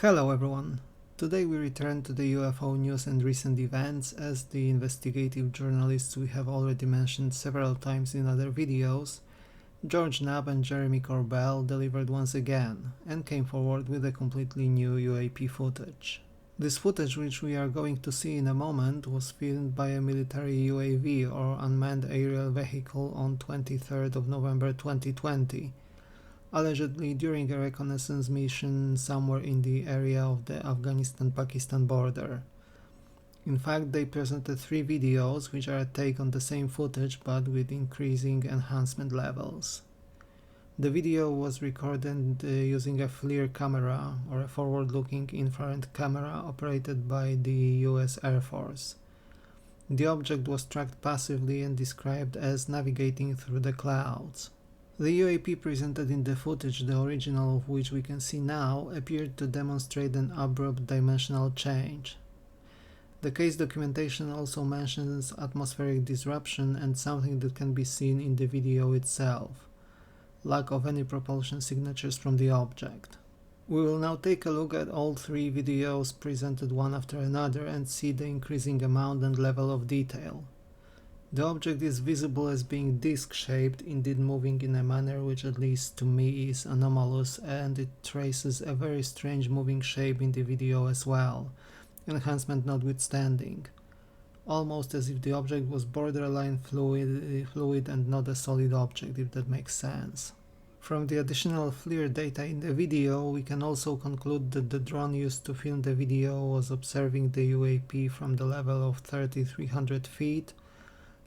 Hello everyone! Today we return to the UFO news and recent events, as the investigative journalists we have already mentioned several times in other videos, George Knapp and Jeremy Corbell, delivered once again and came forward with a completely new UAP footage. This footage, which we are going to see in a moment, was filmed by a military UAV or unmanned aerial vehicle on 23rd of November 2020. Allegedly during a reconnaissance mission somewhere in the area of the Afghanistan-Pakistan border. In fact, they presented 3 videos which are a take on the same footage but with increasing enhancement levels. The video was recorded using a FLIR camera, or a forward-looking infrared camera operated by the US Air Force. The object was tracked passively and described as navigating through the clouds. The UAP presented in the footage, the original of which we can see now, appeared to demonstrate an abrupt dimensional change. The case documentation also mentions atmospheric disruption and something that can be seen in the video itself: lack of any propulsion signatures from the object. We will now take a look at all 3 videos presented one after another and see the increasing amount and level of detail. The object is visible as being disc-shaped, indeed moving in a manner which, at least to me, is anomalous, and it traces a very strange moving shape in the video as well, enhancement notwithstanding, almost as if the object was borderline fluid and not a solid object, if that makes sense. From the additional FLIR data in the video, we can also conclude that the drone used to film the video was observing the UAP from the level of 3,300 feet,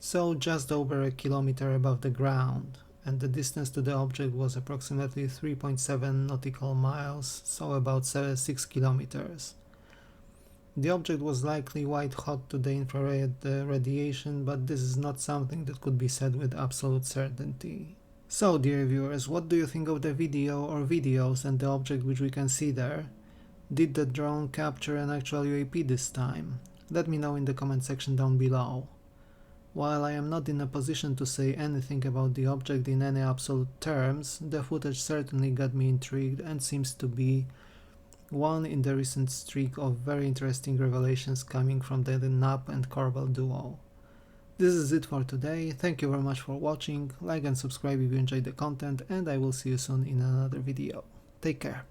so just over a kilometer above the ground, and the distance to the object was approximately 3.7 nautical miles, so about 6 kilometers. The object was likely white hot to the infrared radiation, but this is not something that could be said with absolute certainty. So, dear viewers, what do you think of the video or videos and the object which we can see there? Did the drone capture an actual UAP this time? Let me know in the comment section down below. While I am not in a position to say anything about the object in any absolute terms, the footage certainly got me intrigued and seems to be one in the recent streak of very interesting revelations coming from the Knapp and Corbell duo. This is it for today. Thank you very much for watching, like and subscribe if you enjoyed the content, and I will see you soon in another video. Take care.